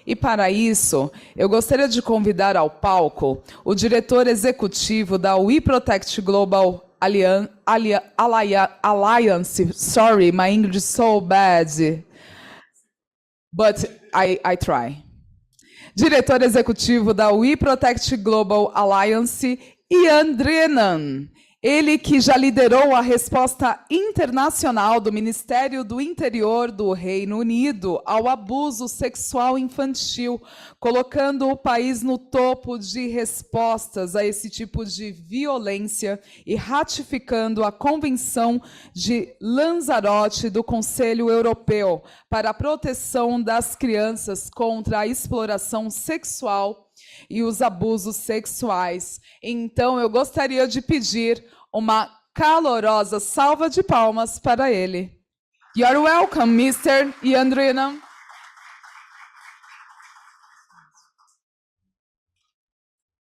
E para isso, eu gostaria de convidar ao palco o diretor executivo da We Protect Global Alliance. Sorry, my English is so bad, but I try. Diretor executivo da We Protect Global Alliance, Ian Drennan. Ele que já liderou a resposta internacional do Ministério do Interior do Reino Unido ao abuso sexual infantil, colocando o país no topo de respostas a esse tipo de violência e ratificando a Convenção de Lanzarote do Conselho Europeu para a proteção das crianças contra a exploração sexual e os abusos sexuais. Então, eu gostaria de pedir uma calorosa salva de palmas para ele. You're welcome, Mr. Ian Drennan.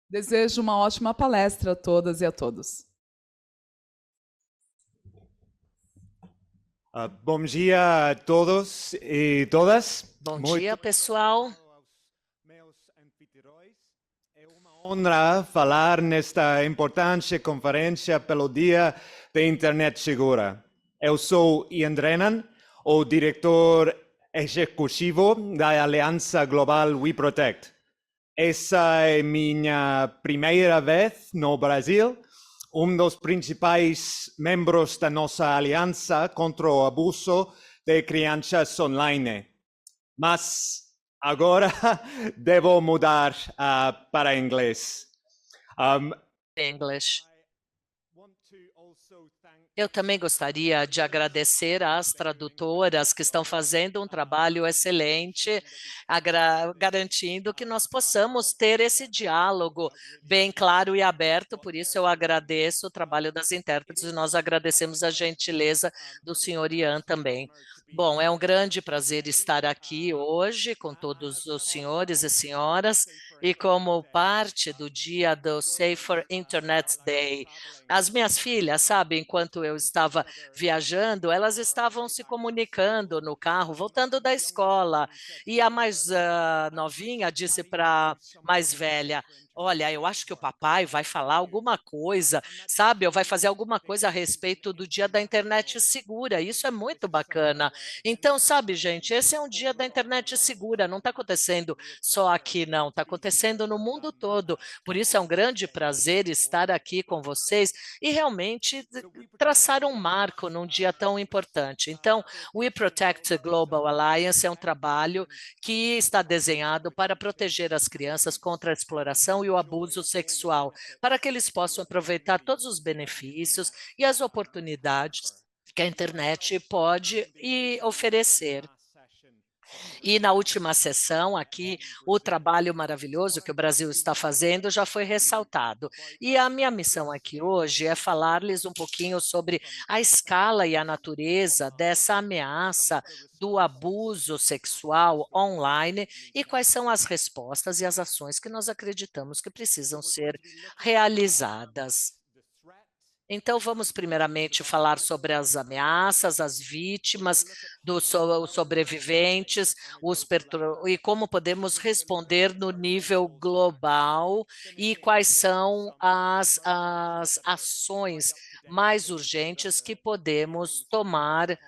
Desejo uma ótima palestra a todas e a todos. Bom dia a todos e todas. Bom dia, pessoal. É uma honra falar nesta importante conferência pelo Dia da Internet Segura. Eu sou Ian Drennan, o diretor executivo da Aliança Global We Protect. Essa é minha primeira vez no Brasil, dos principais membros da nossa aliança contra o abuso de crianças online. Mas agora devo mudar para inglês. English. Eu também gostaria de agradecer às tradutoras que estão fazendo um trabalho excelente, garantindo que nós possamos ter esse diálogo bem claro e aberto. Por isso, eu agradeço o trabalho das intérpretes e nós agradecemos a gentileza do senhor Ian também. Bom, é um grande prazer estar aqui hoje com todos os senhores e senhoras e como parte do dia do Safer Internet Day. As minhas filhas, sabe, enquanto eu estava viajando, elas estavam se comunicando no carro, voltando da escola, e a mais novinha disse para a mais velha: olha, eu acho que o papai vai falar alguma coisa, sabe, ou vai fazer alguma coisa a respeito do dia da internet segura. Isso é muito bacana. Então, sabe, gente, esse é um dia da internet segura, não está acontecendo só aqui, não, está acontecendo no mundo todo. Por isso é um grande prazer estar aqui com vocês e realmente traçar um marco num dia tão importante. Então, We Protect Global Alliance é um trabalho que está desenhado para proteger as crianças contra a exploração e o abuso sexual, para que eles possam aproveitar todos os benefícios e as oportunidades que a internet pode oferecer. E na última sessão aqui, o trabalho maravilhoso que o Brasil está fazendo já foi ressaltado. E a minha missão aqui hoje é falar-lhes um pouquinho sobre a escala e a natureza dessa ameaça do abuso sexual online e quais são as respostas e as ações que nós acreditamos que precisam ser realizadas. Então, vamos primeiramente falar sobre as ameaças, as vítimas, os sobreviventes, e como podemos responder no nível global e quais são as ações mais urgentes que podemos tomar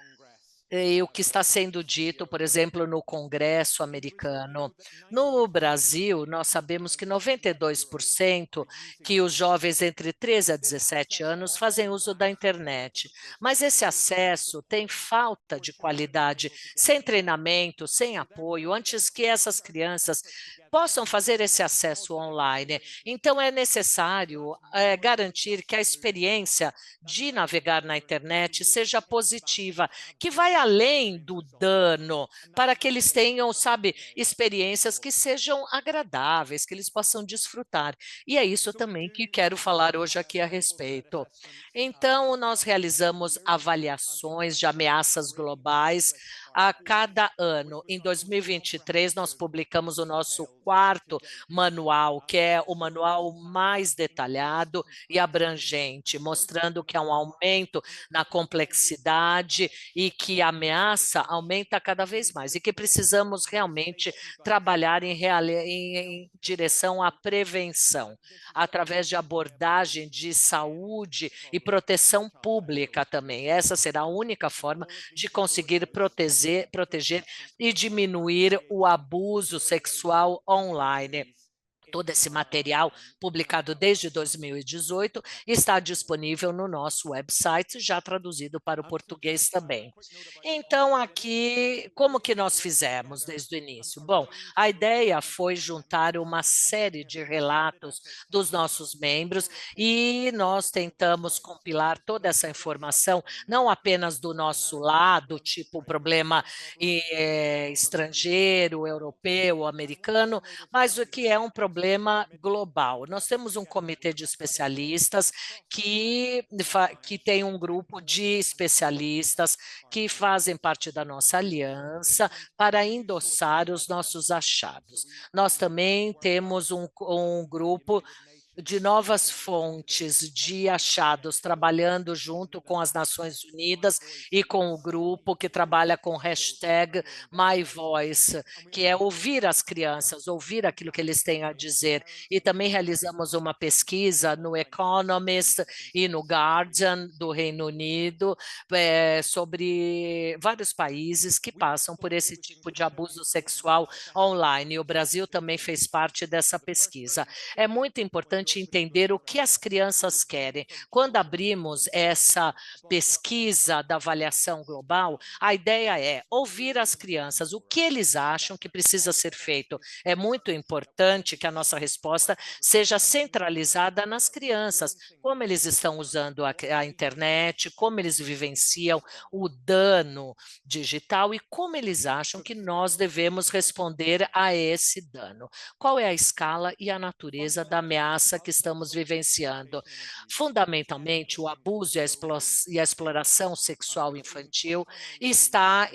e o que está sendo dito, por exemplo, no Congresso americano. No Brasil, nós sabemos que 92% que os jovens entre 13 a 17 anos fazem uso da internet, mas esse acesso tem falta de qualidade, sem treinamento, sem apoio, antes que essas crianças possam fazer esse acesso online. Então, é necessário garantir que a experiência de navegar na internet seja positiva, que vai além do dano, para que eles tenham, sabe, experiências que sejam agradáveis, que eles possam desfrutar. E é isso também que quero falar hoje aqui a respeito. Então, nós realizamos avaliações de ameaças globais a cada ano. Em 2023, nós publicamos o nosso 4º manual, que é o manual mais detalhado e abrangente, mostrando que há um aumento na complexidade e que a ameaça aumenta cada vez mais e que precisamos realmente trabalhar em direção à prevenção, através de abordagem de saúde e proteção pública também. Essa será a única forma de conseguir proteger e diminuir o abuso sexual online. Todo esse material, publicado desde 2018, está disponível no nosso website, já traduzido para o português também. Então, aqui, como que nós fizemos desde o início? Bom, a ideia foi juntar uma série de relatos dos nossos membros e nós tentamos compilar toda essa informação, não apenas do nosso lado, tipo problema estrangeiro, europeu, americano, mas o que é um problema global. Nós temos um comitê de especialistas que tem um grupo de especialistas que fazem parte da nossa aliança para endossar os nossos achados. Nós também temos um grupo de novas fontes de achados, trabalhando junto com as Nações Unidas e com o grupo que trabalha com hashtag MyVoice, que é ouvir as crianças, ouvir aquilo que eles têm a dizer. E também realizamos uma pesquisa no Economist e no Guardian do Reino Unido sobre vários países que passam por esse tipo de abuso sexual online. E o Brasil também fez parte dessa pesquisa. É muito importante entender o que as crianças querem. Quando abrimos essa pesquisa da avaliação global, a ideia é ouvir as crianças, o que eles acham que precisa ser feito. É muito importante que a nossa resposta seja centralizada nas crianças, como eles estão usando a internet, como eles vivenciam o dano digital e como eles acham que nós devemos responder a esse dano. Qual é a escala e a natureza da ameaça que estamos vivenciando? Fundamentalmente, o abuso e a exploração sexual infantil está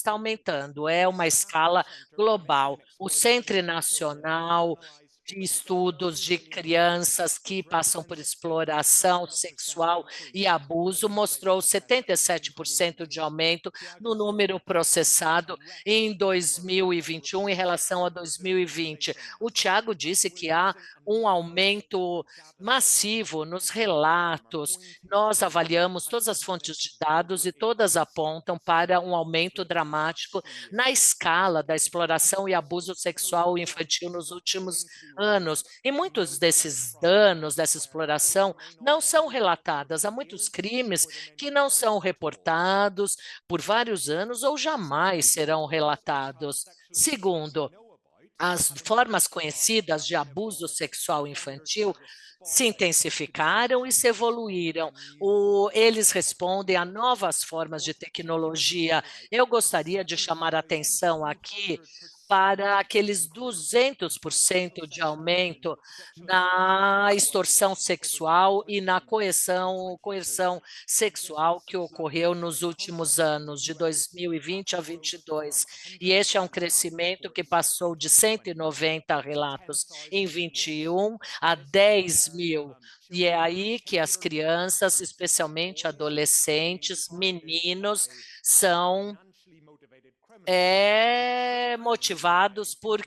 aumentando, é uma escala global. O Centro Nacional de Estudos de Crianças que passam por exploração sexual e abuso mostrou 77% de aumento no número processado em 2021 em relação a 2020. O Tiago disse que há um aumento massivo nos relatos. Nós avaliamos todas as fontes de dados e todas apontam para um aumento dramático na escala da exploração e abuso sexual infantil nos últimos anos. E muitos desses danos, dessa exploração, não são relatados. Há muitos crimes que não são reportados por vários anos ou jamais serão relatados. Segundo, as formas conhecidas de abuso sexual infantil se intensificaram e se evoluíram. Eles respondem a novas formas de tecnologia. Eu gostaria de chamar a atenção aqui para aqueles 200% de aumento na extorsão sexual e na coerção sexual que ocorreu nos últimos anos, de 2020 a 2022. E este é um crescimento que passou de 190 relatos em 21 a 10 mil. E é aí que as crianças, especialmente adolescentes, meninos, são motivados por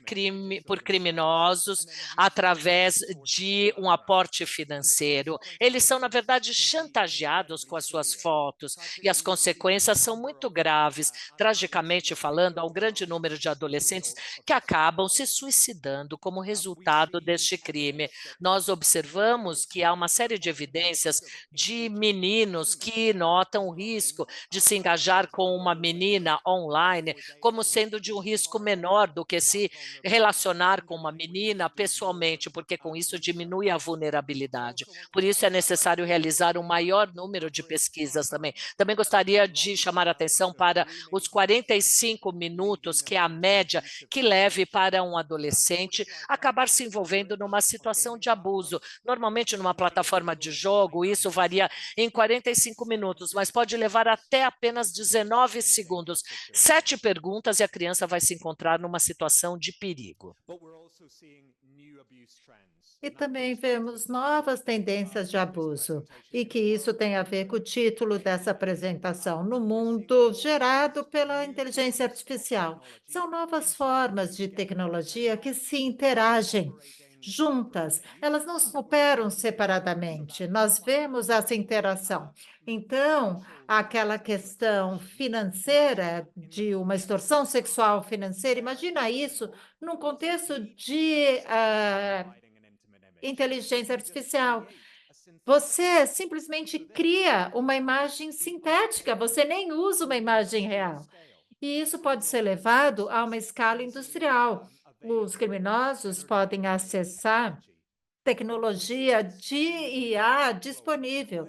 criminosos através de um aporte financeiro. Eles são, na verdade, chantageados com as suas fotos e as consequências são muito graves. Tragicamente falando, há um grande número de adolescentes que acabam se suicidando como resultado deste crime. Nós observamos que há uma série de evidências de meninos que notam o risco de se engajar com uma menina online como sendo de um risco menor do que se relacionar com uma menina pessoalmente, porque com isso diminui a vulnerabilidade. Por isso é necessário realizar um maior número de pesquisas também. Também gostaria de chamar a atenção para os 45 minutos, que é a média que leve para um adolescente acabar se envolvendo numa situação de abuso. Normalmente, numa plataforma de jogo, isso varia em 45 minutos, mas pode levar até apenas 19 segundos. 7 perguntas e a criança vai se encontrar numa situação de perigo. E também vemos novas tendências de abuso, e que isso tem a ver com o título dessa apresentação, no mundo gerado pela inteligência artificial. São novas formas de tecnologia que se interagem juntas, elas não operam separadamente, nós vemos essa interação. Então, aquela questão financeira de uma extorsão sexual financeira, imagina isso num contexto de inteligência artificial. Você simplesmente cria uma imagem sintética, você nem usa uma imagem real. E isso pode ser levado a uma escala industrial. Os criminosos podem acessar tecnologia de IA disponível,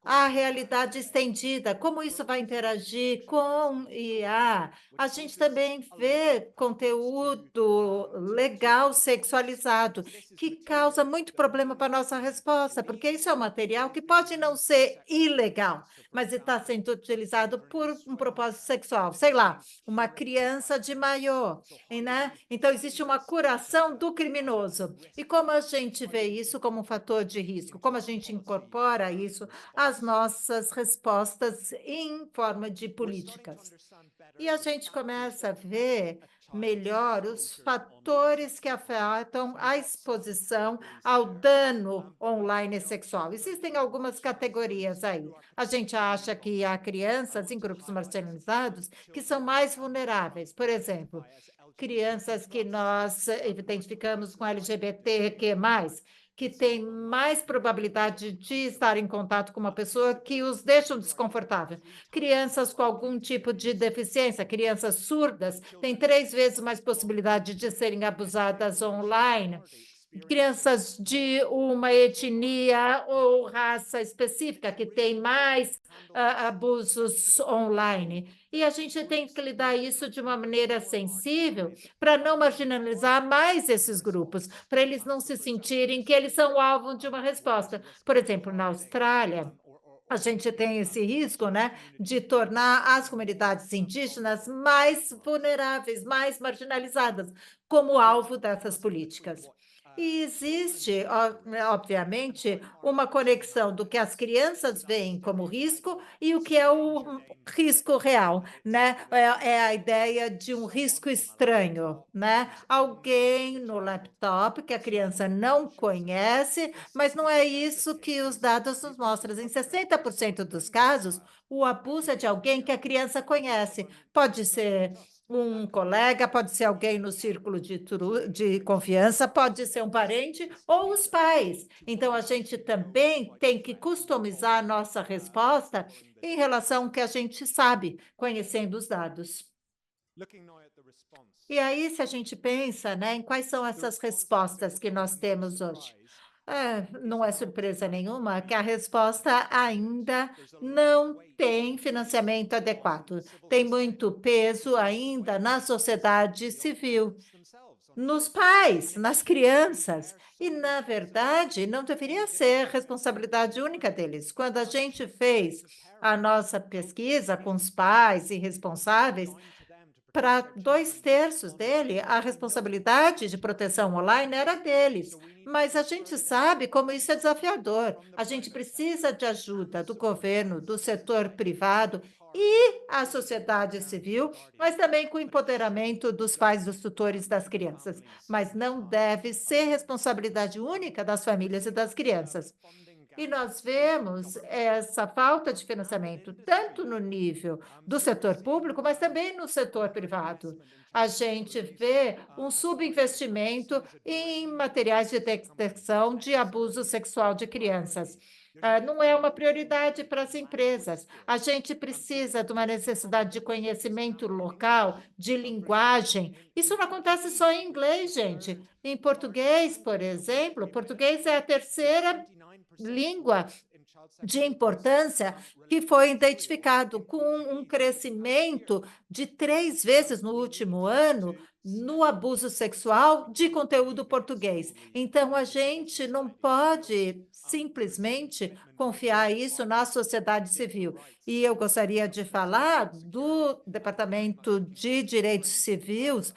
a realidade estendida, como isso vai interagir com IA. A gente também vê conteúdo legal sexualizado, que causa muito problema para a nossa resposta, porque isso é um material que pode não ser ilegal, mas está sendo utilizado por um propósito sexual. Sei lá, uma criança de maiô, né? Então, existe uma curação do criminoso. E como a gente vê isso como um fator de risco? Como a gente incorpora isso às nossas respostas em forma de políticas? E a gente começa a ver melhor os fatores que afetam a exposição ao dano online sexual. Existem algumas categorias aí. A gente acha que há crianças em grupos marginalizados que são mais vulneráveis. Por exemplo, crianças que nós identificamos com LGBTQ+, que têm mais probabilidade de estar em contato com uma pessoa que os deixam desconfortável. Crianças com algum tipo de deficiência, crianças surdas, têm 3 vezes mais possibilidade de serem abusadas online. Crianças de uma etnia ou raça específica que tem mais abusos online. E a gente tem que lidar isso de uma maneira sensível para não marginalizar mais esses grupos, para eles não se sentirem que eles são alvo de uma resposta. Por exemplo, na Austrália, a gente tem esse risco, né, de tornar as comunidades indígenas mais vulneráveis, mais marginalizadas, como alvo dessas políticas. E existe, obviamente, uma conexão do que as crianças veem como risco e o que é o risco real, né? É a ideia de um risco estranho, né? Alguém no laptop que a criança não conhece, mas não é isso que os dados nos mostram. Em 60% dos casos, o abuso é de alguém que a criança conhece. Pode ser um colega, pode ser alguém no círculo de confiança, pode ser um parente ou os pais. Então, a gente também tem que customizar a nossa resposta em relação ao que a gente sabe, conhecendo os dados. E aí, se a gente pensa, né, em quais são essas respostas que nós temos hoje? Não é surpresa nenhuma que a resposta ainda não tem financiamento adequado. Tem muito peso ainda na sociedade civil, nos pais, nas crianças. E, na verdade, não deveria ser responsabilidade única deles. Quando a gente fez a nossa pesquisa com os pais e responsáveis, para 2/3 dele, a responsabilidade de proteção online era deles. Mas a gente sabe como isso é desafiador. A gente precisa de ajuda do governo, do setor privado e a sociedade civil, mas também com o empoderamento dos pais, dos tutores das crianças. Mas não deve ser responsabilidade única das famílias e das crianças. E nós vemos essa falta de financiamento, tanto no nível do setor público, mas também no setor privado. A gente vê um subinvestimento em materiais de detecção de abuso sexual de crianças. Não é uma prioridade para as empresas. A gente precisa de uma necessidade de conhecimento local, de linguagem. Isso não acontece só em inglês, gente. Em português, por exemplo, português é a terceira língua de importância que foi identificado com um crescimento de 3 vezes no último ano no abuso sexual de conteúdo português. Então, a gente não pode simplesmente confiar isso na sociedade civil. E eu gostaria de falar do Departamento de Direitos Civis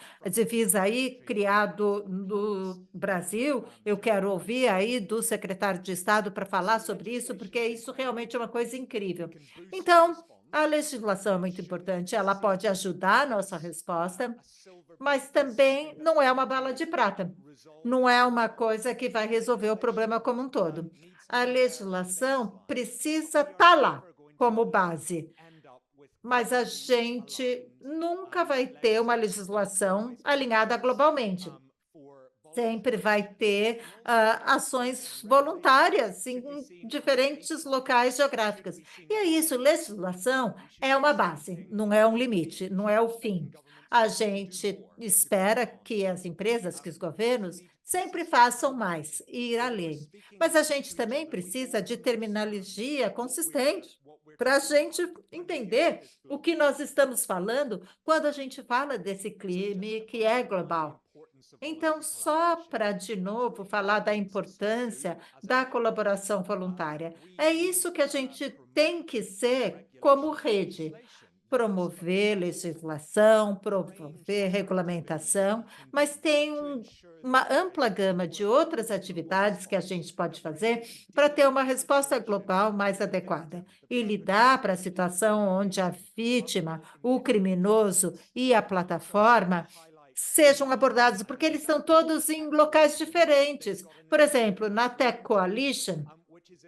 aí, criado no Brasil. Eu quero ouvir aí do secretário de Estado para falar sobre isso, porque isso realmente é uma coisa incrível. Então, a legislação é muito importante, ela pode ajudar a nossa resposta, mas também não é uma bala de prata, não é uma coisa que vai resolver o problema como um todo. A legislação precisa estar lá como base, mas a gente nunca vai ter uma legislação alinhada globalmente. Sempre vai ter ações voluntárias em diferentes locais geográficos. E é isso, legislação é uma base, não é um limite, não é o fim. A gente espera que as empresas, que os governos, sempre façam mais e ir além. Mas a gente também precisa de terminologia consistente para a gente entender o que nós estamos falando quando a gente fala desse crime que é global. Então, só para, de novo, falar da importância da colaboração voluntária, é isso que a gente tem que ser como rede. Promover legislação, promover regulamentação, mas tem uma ampla gama de outras atividades que a gente pode fazer para ter uma resposta global mais adequada e lidar para a situação onde a vítima, o criminoso e a plataforma sejam abordados, porque eles estão todos em locais diferentes. Por exemplo, na Tech Coalition,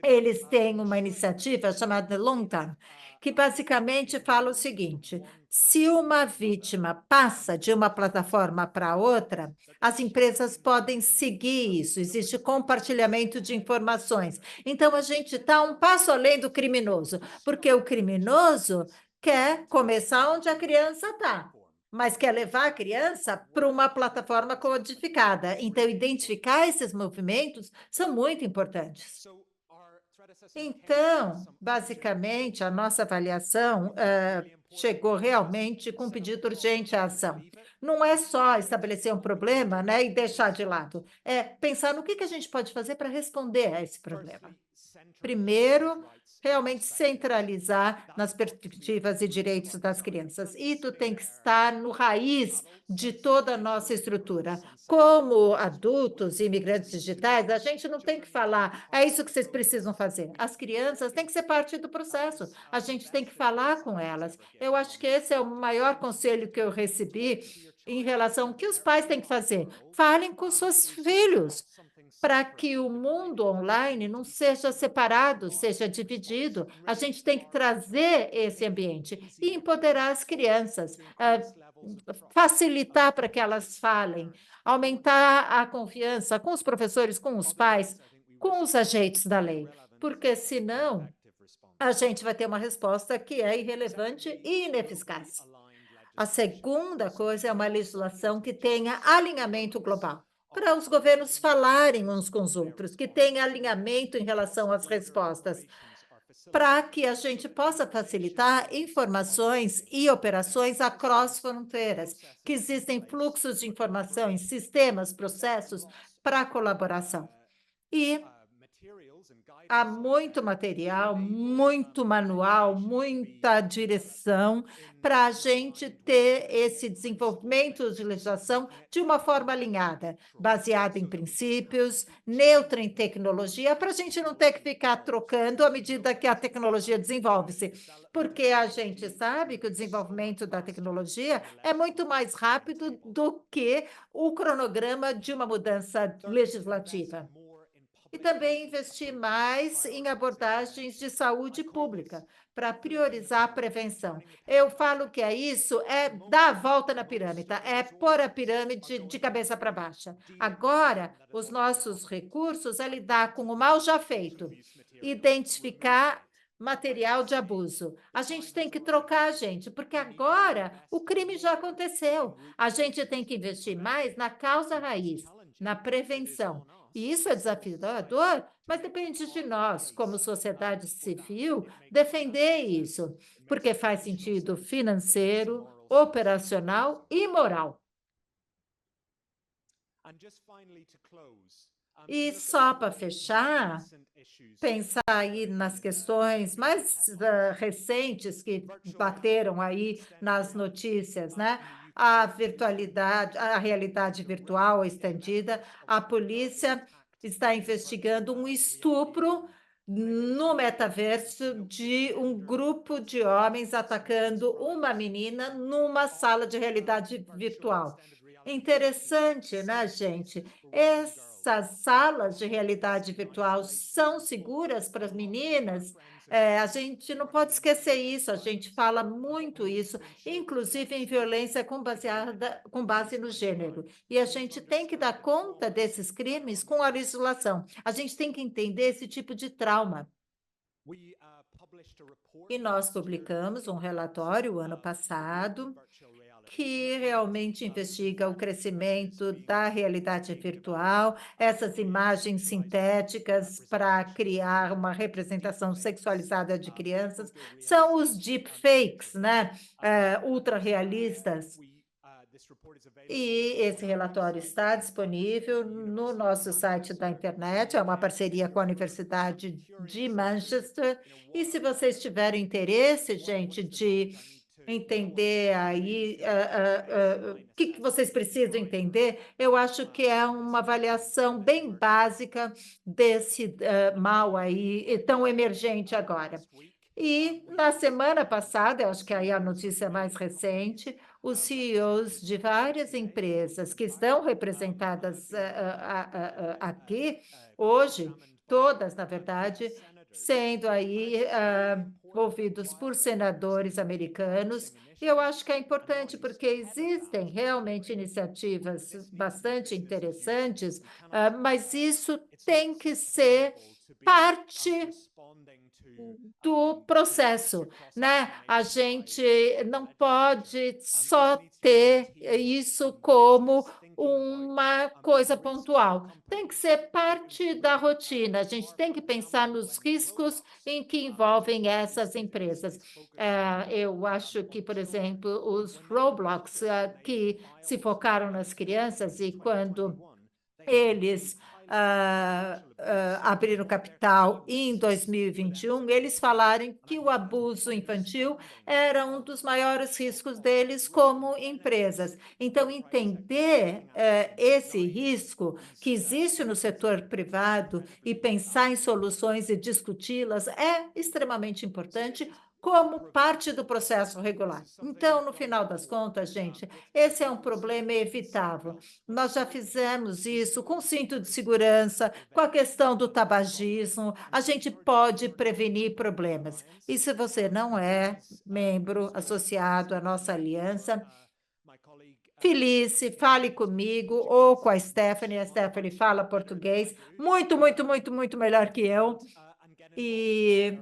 eles têm uma iniciativa chamada Long Time, que basicamente fala o seguinte: se uma vítima passa de uma plataforma para outra, as empresas podem seguir isso, existe compartilhamento de informações. Então, a gente está um passo além do criminoso, porque o criminoso quer começar onde a criança está, mas quer levar a criança para uma plataforma codificada. Então, identificar esses movimentos são muito importantes. Então, basicamente, a nossa avaliação chegou realmente com pedido urgente à ação. Não é só estabelecer um problema, né, e deixar de lado, é pensar no que a gente pode fazer para responder a esse problema. Primeiro, realmente centralizar nas perspectivas e direitos das crianças. Isso tem que estar no raiz de toda a nossa estrutura. Como adultos e imigrantes digitais, a gente não tem que falar, é isso que vocês precisam fazer. As crianças têm que ser parte do processo, a gente tem que falar com elas. Eu acho que esse é o maior conselho que eu recebi em relação ao que os pais têm que fazer. Falem com seus filhos, para que o mundo online não seja separado, seja dividido. A gente tem que trazer esse ambiente e empoderar as crianças, facilitar para que elas falem, aumentar a confiança com os professores, com os pais, com os agentes da lei, porque senão a gente vai ter uma resposta que é irrelevante e ineficaz. A segunda coisa é uma legislação que tenha alinhamento global, para os governos falarem uns com os outros, que tenha alinhamento em relação às respostas, para que a gente possa facilitar informações e operações across fronteiras, que existem fluxos de informações, sistemas, processos para colaboração. E há muito material, muito manual, muita direção para a gente ter esse desenvolvimento de legislação de uma forma alinhada, baseada em princípios, neutra em tecnologia, para a gente não ter que ficar trocando à medida que a tecnologia desenvolve-se, porque a gente sabe que o desenvolvimento da tecnologia é muito mais rápido do que o cronograma de uma mudança legislativa. E também investir mais em abordagens de saúde pública, para priorizar a prevenção. Eu falo que é isso, é dar a volta na pirâmide, é pôr a pirâmide de cabeça para baixo. Agora, os nossos recursos é lidar com o mal já feito identificar material de abuso. A gente tem que trocar, gente, porque agora o crime já aconteceu. A gente tem que investir mais na causa raiz, na prevenção. E isso é desafiador, mas depende de nós, como sociedade civil, defender isso, porque faz sentido financeiro, operacional e moral. E só para fechar, pensar aí nas questões mais recentes que bateram aí nas notícias, né? A virtualidade, a realidade virtual estendida, a polícia está investigando um estupro no metaverso de um grupo de homens atacando uma menina numa sala de realidade virtual. Interessante, né, gente? Essas salas de realidade virtual são seguras para as meninas? A gente não pode esquecer isso, a gente fala muito isso, inclusive em violência com base no gênero. E a gente tem que dar conta desses crimes com a legislação. A gente tem que entender esse tipo de trauma. E nós publicamos um relatório ano passado que realmente investiga o crescimento da realidade virtual, essas imagens sintéticas para criar uma representação sexualizada de crianças, são os deepfakes, né? Ultra realistas. E esse relatório está disponível no nosso site da internet, é uma parceria com a Universidade de Manchester. E se vocês tiverem interesse, gente, de entender aí o que vocês precisam entender, eu acho que é uma avaliação bem básica desse mal aí tão emergente agora. E na semana passada, eu acho que aí a notícia mais recente, os CEOs de várias empresas que estão representadas aqui hoje, todas, na verdade, sendo aí ouvidos por senadores americanos. E eu acho que é importante porque existem realmente iniciativas bastante interessantes, mas isso tem que ser parte do processo, né? A gente não pode só ter isso como uma coisa pontual. Tem que ser parte da rotina. A gente tem que pensar nos riscos em que envolvem essas empresas. Eu acho que, por exemplo, os Roblox, que se focaram nas crianças e quando eles abriram capital em 2021, eles falaram que o abuso infantil era um dos maiores riscos deles como empresas. Então, entender esse risco que existe no setor privado e pensar em soluções e discuti-las é extremamente importante como parte do processo regular. Então, no final das contas, gente, esse é um problema evitável. Nós já fizemos isso com cinto de segurança, com a questão do tabagismo, a gente pode prevenir problemas. E se você não é membro associado à nossa aliança, Felice, fale comigo ou com a Stephanie fala português muito, muito, muito, muito melhor que eu. E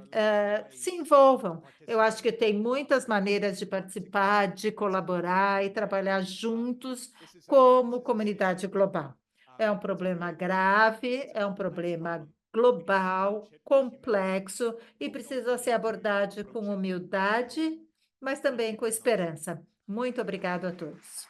se envolvam. Eu acho que tem muitas maneiras de participar, de colaborar e trabalhar juntos como comunidade global. É um problema grave, é um problema global, complexo e precisa ser abordado com humildade, mas também com esperança. Muito obrigado a todos.